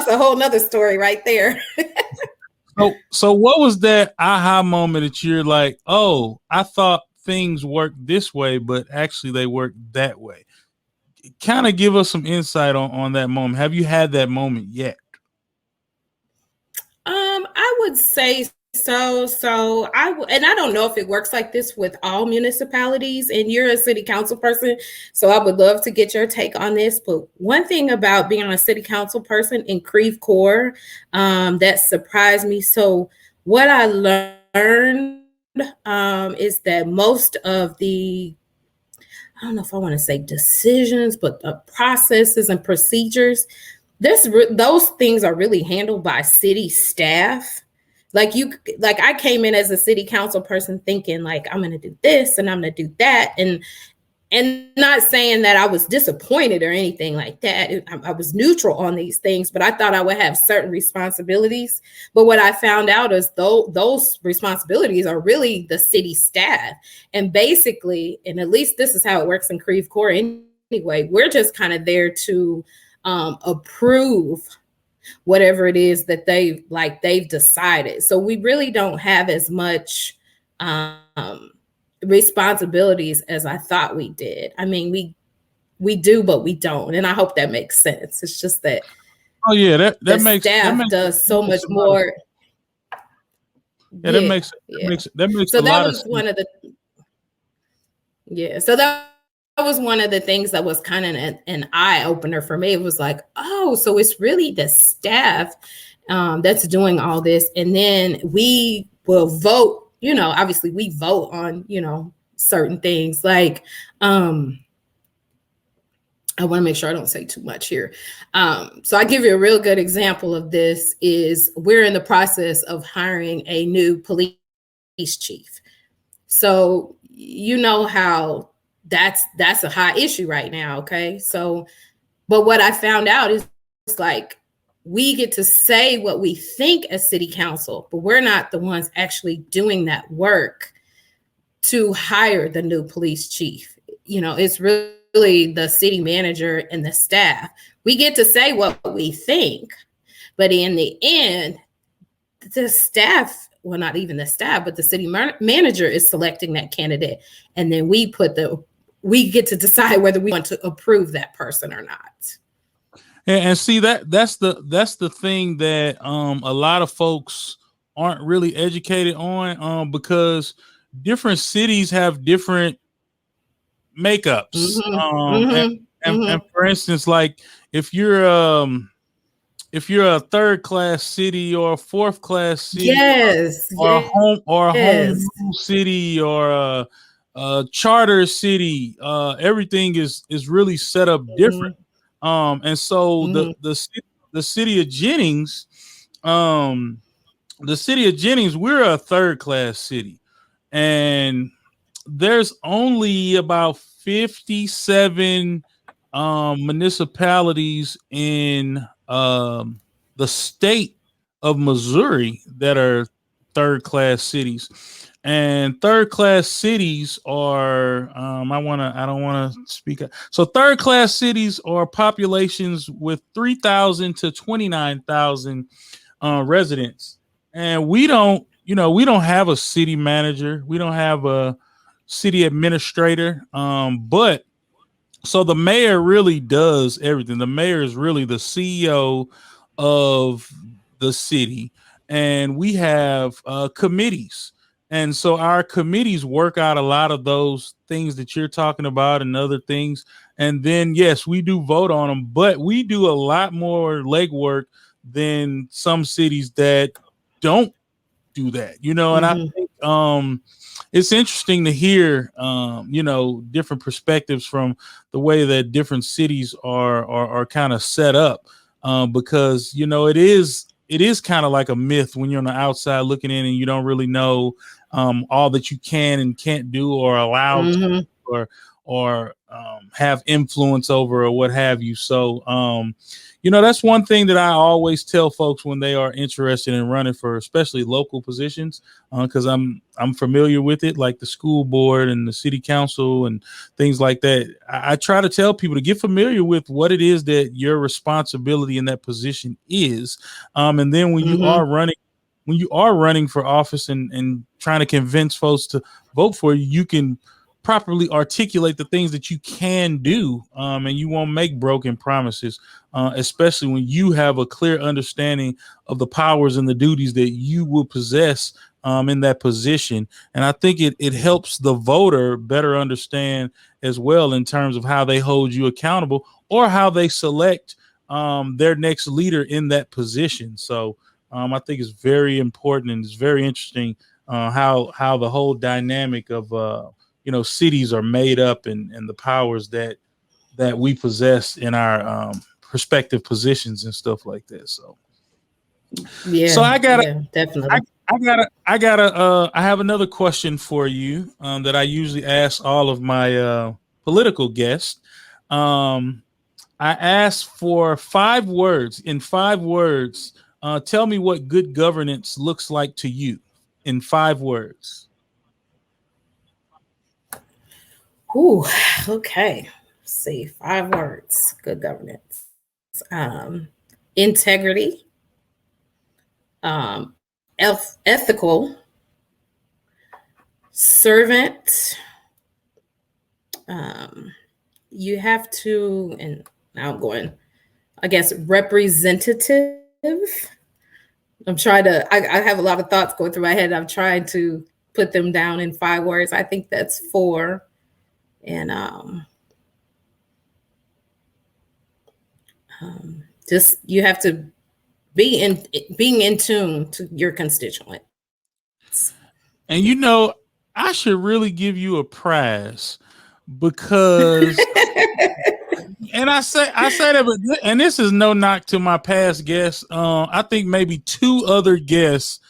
a whole nother story right there. So what was that aha moment that you're like, oh, I thought things worked this way, but actually they worked that way? Kind of give us some insight on that moment. Have you had that moment yet? I would say so. And I don't know if it works like this with all municipalities, and you're a city council person, so I would love to get your take on this. But one thing about being a city council person in Creve Coeur that surprised me. So what I learned is that most of the, I don't know if I want to say decisions, but the processes and procedures, those things are really handled by city staff. Like I came in as a city council person thinking like, I'm going to do this and I'm going to do that. And not saying that I was disappointed or anything like that. I was neutral on these things, but I thought I would have certain responsibilities. But what I found out is those responsibilities are really the city staff. And basically, and at least this is how it works in Creve Coeur anyway, we're just kind of there to approve whatever it is that they've decided. So we really don't have as much responsibilities as I thought we did. I mean, we do, but we don't. And I hope that makes sense. It's just that. Oh yeah, that makes staff does so much more. Yeah, that makes so a that lot was of one of the. Yeah, so that was one of the things that was kind of an eye opener for me. It was like, oh, so it's really the staff that's doing all this, and then we will vote. Obviously we vote on, certain things like, I want to make sure I don't say too much here. So I give you a real good example of this is we're in the process of hiring a new police chief. So, how that's a high issue right now. Okay. So, but what I found out is it's like, we get to say what we think as city council, but we're not the ones actually doing that work to hire the new police chief. It's really the city manager and the staff. We get to say what we think, but in the end, the staff, well, not even the staff, but the city manager is selecting that candidate. And then we get to decide whether we want to approve that person or not. And see that's the thing that a lot of folks aren't really educated on because different cities have different makeups. And for instance, like if you're if you're a third class city or a fourth class city, Yes, or a home yes. rule city or a charter city, everything is really set up different. And so the city of Jennings, we're a third class city, and there's only about 57 municipalities in the state of Missouri that are third class cities. And third class cities are I don't want to speak. So third class cities are populations with 3,000 to 29,000 residents. And we don't have a city manager. We don't have a city administrator. But so the mayor really does everything. The mayor is really the CEO of the city, and we have committees. And so our committees work out a lot of those things that you're talking about and other things. And then, yes, we do vote on them, but we do a lot more legwork than some cities that don't do that, and I think it's interesting to hear different perspectives from the way that different cities are kind of set up, because it is kind of like a myth when you're on the outside looking in and you don't really know all that you can and can't do or allow to, or have influence over or what have you. So that's one thing that I always tell folks when they are interested in running for especially local positions, because I'm familiar with it, like the school board and the city council and things like that. I try to tell people to get familiar with what it is that your responsibility in that position is, and then when you are running for office and trying to convince folks to vote for you, you can properly articulate the things that you can do, and you won't make broken promises, especially when you have a clear understanding of the powers and the duties that you will possess in that position. And I think it helps the voter better understand as well in terms of how they hold you accountable or how they select their next leader in that position. So I think it's very important, and it's very interesting how the whole dynamic of cities are made up, and the powers that we possess in our respective positions and stuff like that. So so I definitely. I have another question for you that I usually ask all of my political guests. I ask for 5 words. In 5 words, tell me what good governance looks like to you in 5 words. Ooh, okay. Let's see, 5 words. Good governance. Integrity. Ethical. Servant. You have to, and now I'm going, I guess, representative. I'm trying to, I have a lot of thoughts going through my head. I'm trying to put them down in 5 words. I think that's 4. And just you have to being in tune to your constituents. And I should really give you a prize because and I say that, but and this is no knock to my past guests. I think maybe 2 other guests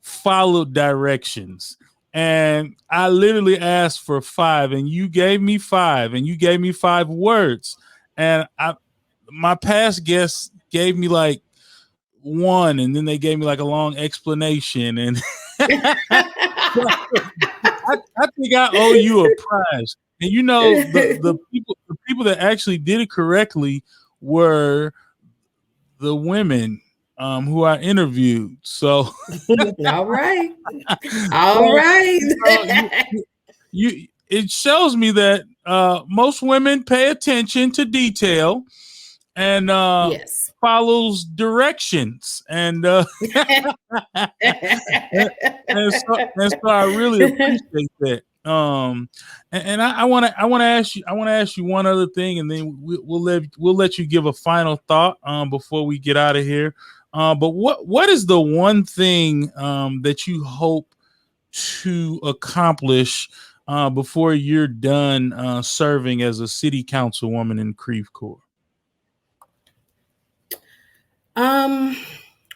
followed directions. And I literally asked for 5, and you gave me 5, and you gave me 5 words. And my past guests gave me like 1, and then they gave me like a long explanation. And I think I owe you a prize. And the people that actually did it correctly were the women who I interviewed. So all right. It shows me that most women pay attention to detail and yes, follows directions, and and so I really appreciate that. And I want to ask you one other thing, and then we'll let you give a final thought before we get out of here. But what is the one thing that you hope to accomplish before you're done serving as a city councilwoman in Creve Coeur?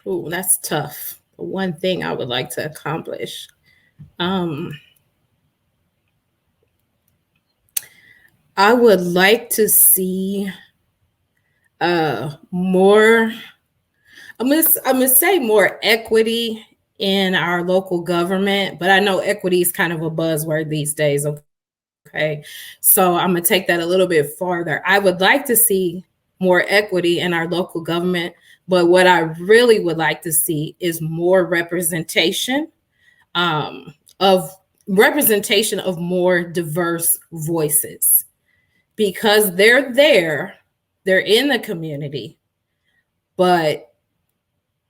Ooh, that's tough. One thing I would like to accomplish. I would like to see more. I'm gonna say more equity in our local government, but I know equity is kind of a buzzword these days. Okay, so I'm gonna take that a little bit farther. I would like to see more equity in our local government, but what I really would like to see is more representation of more diverse voices, because they're in the community, but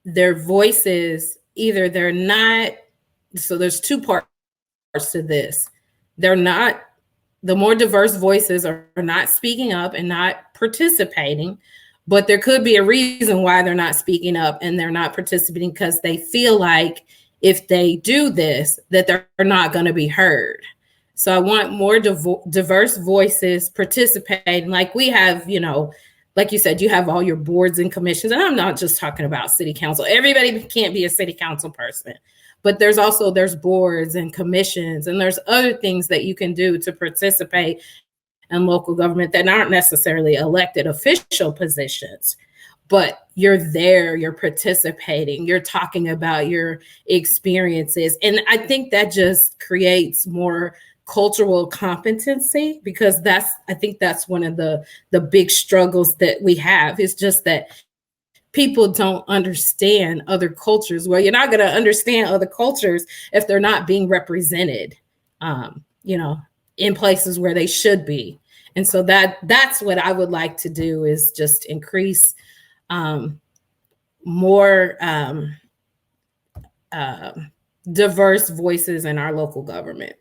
their voices, either they're not, so there's two parts to this. They're not, the more diverse voices are not speaking up and not participating, but there could be a reason why they're not speaking up and they're not participating, because they feel like if they do this, that they're not going to be heard. So I want more diverse voices participating. Like we have, like you said, you have all your boards and commissions. And I'm not just talking about city council. Everybody can't be a city council person. But there's boards and commissions, and there's other things that you can do to participate in local government that aren't necessarily elected official positions. But you're there, you're participating, you're talking about your experiences. And I think that just creates more cultural competency, because I think that's one of the big struggles that we have, is just that people don't understand other cultures. Well, you're not going to understand other cultures if they're not being represented, in places where they should be. And so that's what I would like to do, is just increase more diverse voices in our local government.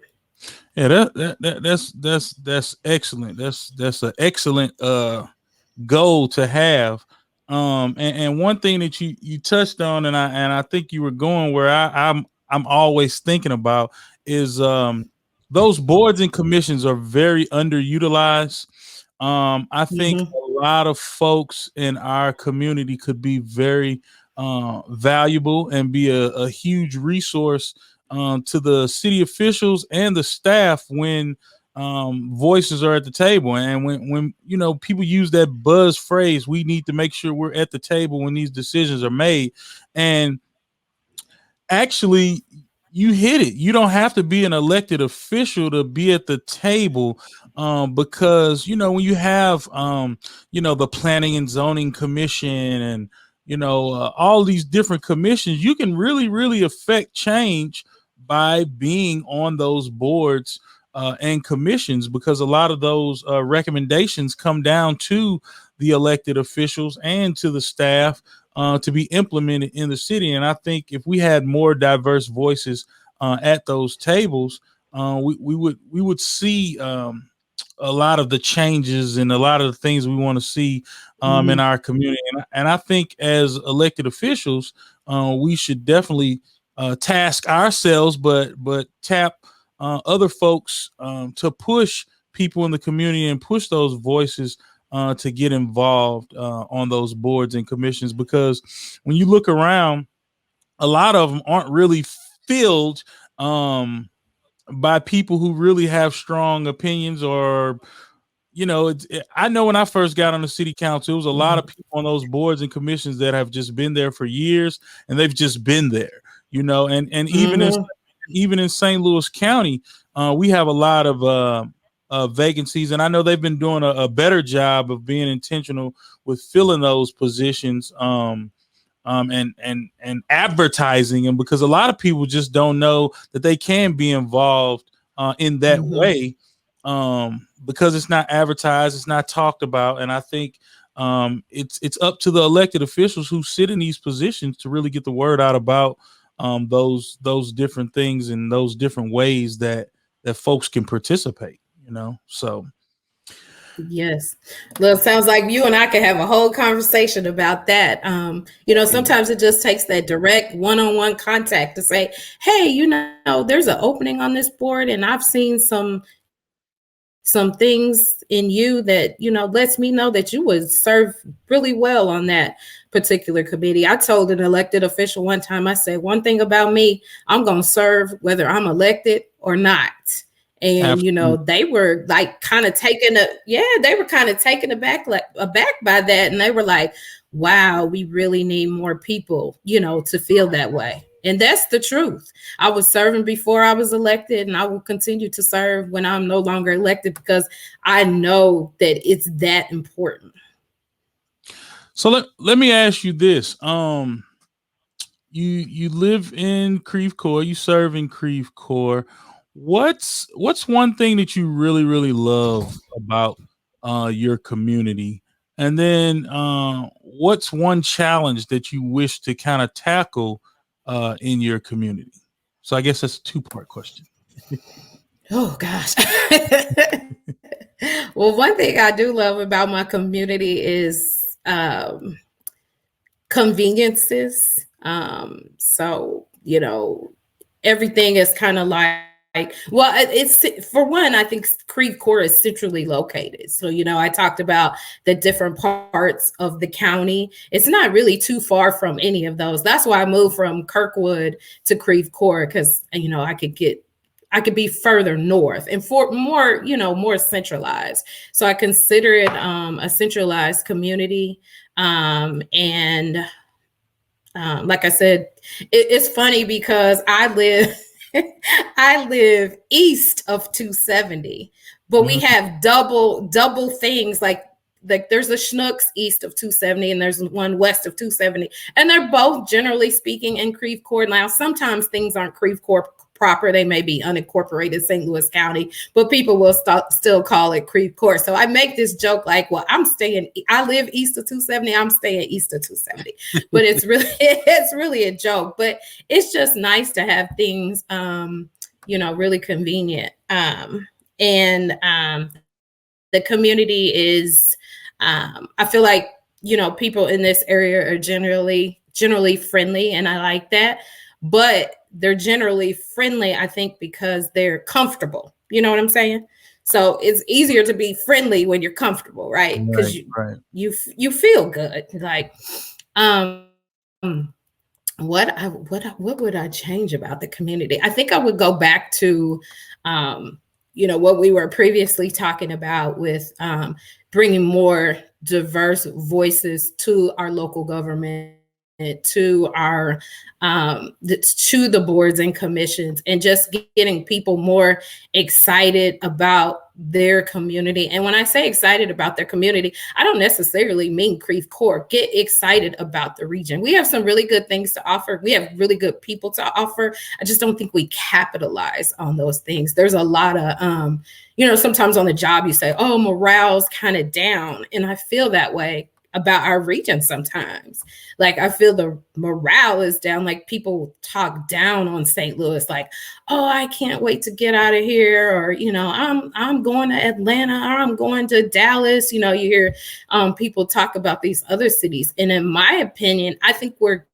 Yeah, that's excellent. That's an excellent goal to have. And one thing that you touched on, and I think you were going where I'm always thinking about, is those boards and commissions are very underutilized. I think a lot of folks in our community could be very valuable and be a huge resource to the city officials and the staff when voices are at the table. And when people use that buzz phrase, we need to make sure we're at the table when these decisions are made. And actually, you hit it. You don't have to be an elected official to be at the table, because when you have the Planning and Zoning Commission and all these different commissions, you can really affect change by being on those boards and commissions, because a lot of those recommendations come down to the elected officials and to the staff to be implemented in the city. And I think if we had more diverse voices at those tables, we would see a lot of the changes and a lot of the things we want to see in our community. And I think as elected officials, we should definitely task ourselves, but tap other folks to push people in the community and push those voices to get involved on those boards and commissions. Because when you look around, a lot of them aren't really filled by people who really have strong opinions, or I know when I first got on the city council, it was a lot of people on those boards and commissions that have just been there for years, and they've just been there, and even in St. Louis County, we have a lot of vacancies, and I know they've been doing a better job of being intentional with filling those positions and advertising them, because a lot of people just don't know that they can be involved in that way, because it's not advertised, it's not talked about. And I think it's up to the elected officials who sit in these positions to really get the word out about those different things and those different ways that that folks can participate, so. Yes. Well, it sounds like you and I could have a whole conversation about that. Sometimes it just takes that direct one-on-one contact to say, hey, there's an opening on this board and I've seen some things in you that, lets me know that you would serve really well on that particular committee. I told an elected official one time, I said, one thing about me, I'm going to serve whether I'm elected or not. And, they were like kind of taken aback by that. And they were like, wow, we really need more people, to feel that way. And that's the truth. I was serving before I was elected, and I will continue to serve when I'm no longer elected because I know that it's that important. So let me ask you this. You live in Creve Coeur, you serve in Creve Coeur. What's one thing that you really, really love about your community? And then what's one challenge that you wish to kind of tackle in your community? So I guess that's a two-part question. Oh, gosh. Well, one thing I do love about my community is conveniences. So, everything is kind of like, well, it's for one, I think Creve Coeur is centrally located. So, I talked about the different parts of the county. It's not really too far from any of those. That's why I moved from Kirkwood to Creve Coeur because, I could be further north and for more, more centralized. So I consider it a centralized community. And like I said, it's funny because I live east of 270, but we have double things like there's a Schnucks east of 270 and there's one west of 270, and they're both generally speaking in Creve Coeur. Now, sometimes things aren't Creve Coeur proper. They may be unincorporated St. Louis County, but people will still call it Creve Coeur. So I make this joke like, well, I live east of 270. I'm staying east of 270, but it's really a joke, but it's just nice to have things, really convenient. And the community is, I feel like, people in this area are generally friendly, and I like that, but they're generally friendly, I think, because they're comfortable. You know what I'm saying? So it's easier to be friendly when you're comfortable, right? Because you feel good. Like, what would I change about the community? I think I would go back to, what we were previously talking about with bringing more diverse voices to our local government, to our to the boards and commissions, and just getting people more excited about their community. And when I say excited about their community, I don't necessarily mean Creve Coeur. Get excited about the region. We have some really good things to offer. We have really good people to offer. I just don't think we capitalize on those things. There's a lot of sometimes on the job you say, oh, morale's kind of down, and I feel that way about our region sometimes. Like, I feel the morale is down. Like, people talk down on St. Louis, like, oh, I can't wait to get out of here, or I'm going to Atlanta, or I'm going to Dallas. You hear people talk about these other cities, and in my opinion, I think we're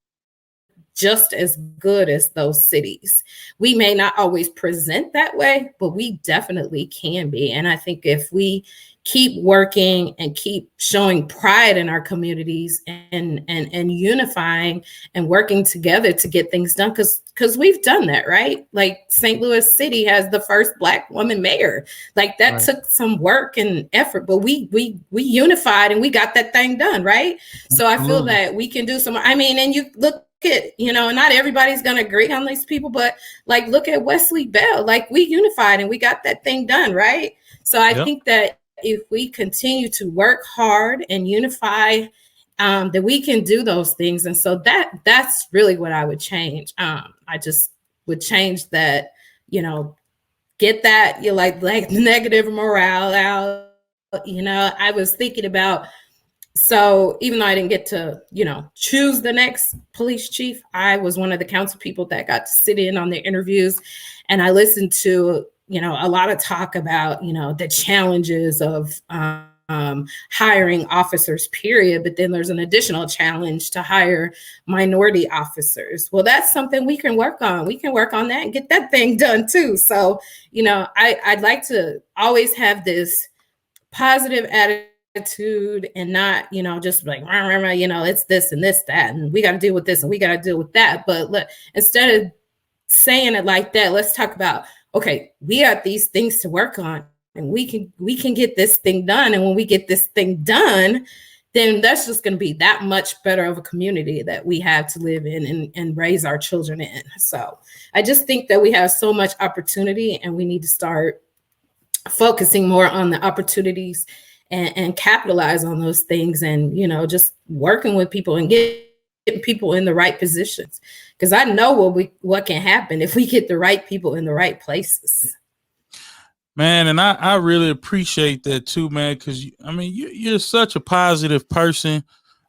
just as good as those cities. We may not always present that way, but we definitely can be. And I think if we keep working and keep showing pride in our communities and unifying and working together to get things done, because we've done that, right? Like, St. Louis City has the first Black woman mayor. Like, that took some work and effort, but we unified and we got that thing done, right? So I feel that we can do some, and you look at, not everybody's going to agree on these people, but like, look at Wesley Bell. Like, we unified and we got that thing done, right? So I think that if we continue to work hard and unify, that we can do those things. And so that's really what I would change. I just would change that, get that, like negative morale out. I was thinking about, so even though I didn't get to, choose the next police chief, I was one of the council people that got to sit in on the interviews, and I listened to a lot of talk about, the challenges of hiring officers, period. But then there's an additional challenge to hire minority officers. Well, that's something we can work on. We can work on that and get that thing done too. So, I'd like to always have this positive attitude and not, just like, it's this and this, that, and we got to deal with this and we got to deal with that. But instead of saying it like that, let's talk about, okay, we got these things to work on and we can get this thing done. And when we get this thing done, then that's just going to be that much better of a community that we have to live in and raise our children in. So I just think that we have so much opportunity and we need to start focusing more on the opportunities and capitalize on those things and, just working with people and getting people in the right positions. Because I know what can happen if we get the right people in the right places. Man, and I really appreciate that too, man, because you're such a positive person.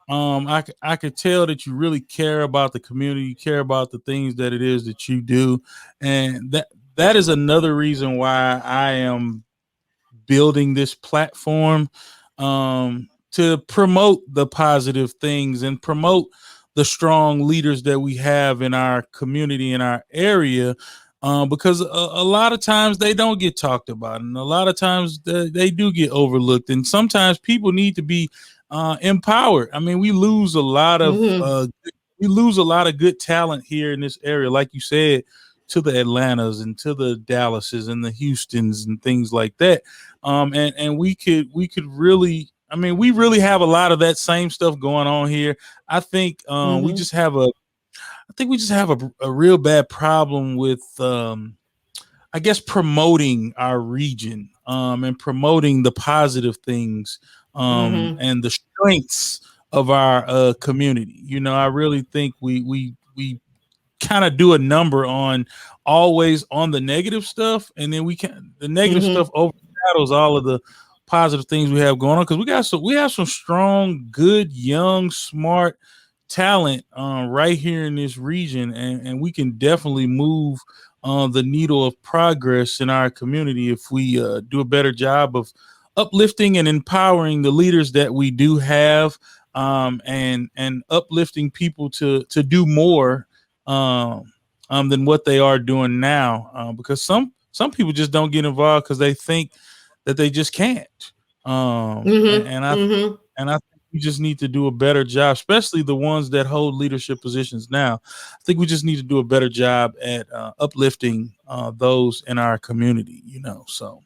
I could tell that you really care about the community, you care about the things that it is that you do. And that is another reason why I am building this platform to promote the positive things and promote the strong leaders that we have in our community, in our area. Because a lot of times they don't get talked about, and a lot of times they do get overlooked, and sometimes people need to be empowered. We lose a lot of good talent here in this area, like you said, to the Atlantas and to the Dallases and the Houstons and things like that. And we could really, we really have a lot of that same stuff going on here. I think we just have a real bad problem with, I guess, promoting our region and promoting the positive things and the strengths of our community. I really think we kind of do a number on always on the negative stuff, and then the negative stuff overshadows all of the positive things we have going on, because we have some strong, good, young, smart talent right here in this region, and we can definitely move the needle of progress in our community if we do a better job of uplifting and empowering the leaders that we do have, and uplifting people to do more than what they are doing now, because some people just don't get involved because they think that they just can't. And I think we just need to do a better job, especially the ones that hold leadership positions now. I think we just need to do a better job at uplifting those in our community, so.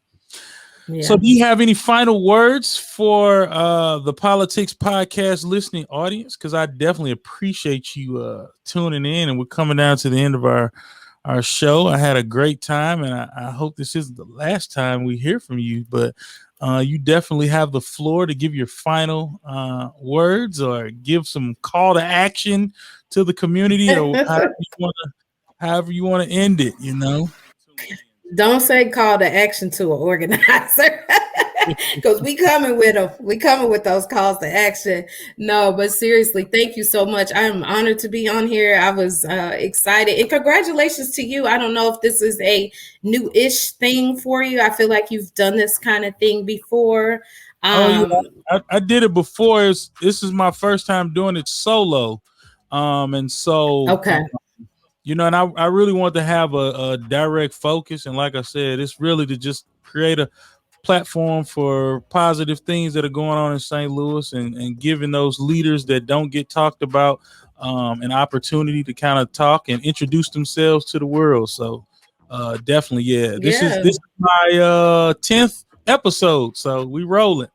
Yeah. So do you have any final words for the PoLOUtics podcast listening audience? Because I definitely appreciate you tuning in, and we're coming down to the end of our show. I had a great time, and I hope this isn't the last time we hear from you, but you definitely have the floor to give your final words or give some call to action to the community, or however you want to end it, Don't say call to action to an organizer, because we coming with them. We coming with those calls to action. No, but seriously, thank you so much. I am honored to be on here. I was excited, and congratulations to you. I don't know if this is a new-ish thing for you. I feel like you've done this kind of thing before. I did it before. This is my first time doing it solo, and so okay. And I really want to have a direct focus. And like I said, it's really to just create a platform for positive things that are going on in St. Louis, and giving those leaders that don't get talked about an opportunity to kind of talk and introduce themselves to the world. So definitely, yeah. This is my 10th episode. So we rolling.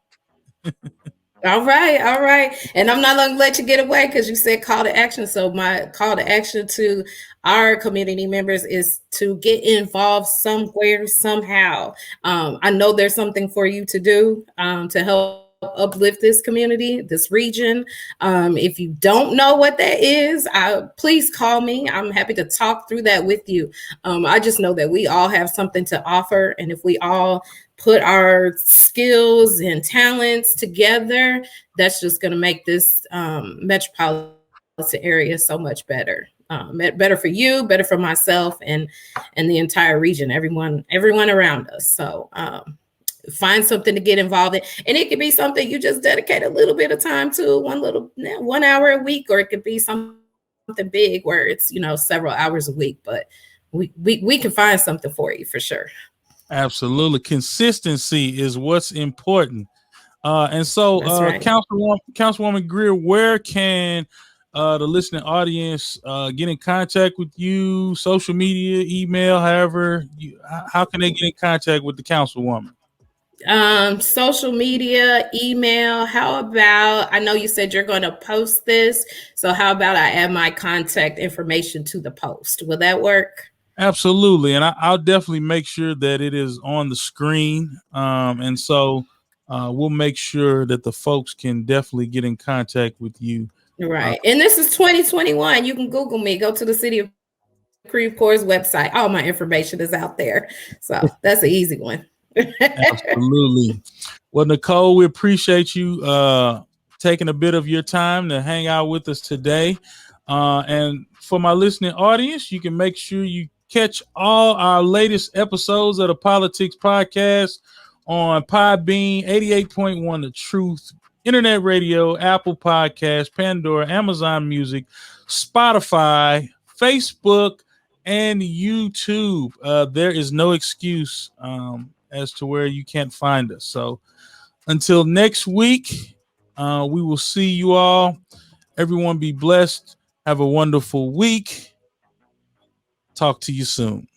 All right. And I'm not going to let you get away, because you said call to action. So my call to action to our community members is to get involved somewhere, somehow. I know there's something for you to do to help uplift this community, this region. If you don't know what that is, please call me. I'm happy to talk through that with you. I just know that we all have something to offer. And if we all put our skills and talents together, that's just going to make this metropolitan area so much better. better for you, better for myself, and the entire region, everyone around us. So find something to get involved in, and it could be something you just dedicate a little bit of time to, 1 hour a week, or it could be something big where it's several hours a week. But we can find something for you for sure. Absolutely, consistency is what's important. And so, right. Councilwoman Greer, where can the listening audience get in contact with you? Social media, email, how can they get in contact with the Councilwoman? Social media, email. How about, I know you said you're going to post this, so how about I add my contact information to the post? Will that work? Absolutely, and I'll definitely make sure that it is on the screen. And so we'll make sure that the folks can definitely get in contact with you. Right. And this is 2021. You can Google me, go to the City of Creve Coeur's website. All my information is out there. So that's an easy one. Absolutely. Well, Nicole, we appreciate you taking a bit of your time to hang out with us today. And for my listening audience, you can make sure you catch all our latest episodes of the PoLOUtics podcast on Podbean, 88.1 The Truth, Internet Radio, Apple Podcasts, Pandora, Amazon Music, Spotify, Facebook, and YouTube. There is no excuse as to where you can't find us. So until next week, we will see you all. Everyone be blessed. Have a wonderful week. Talk to you soon.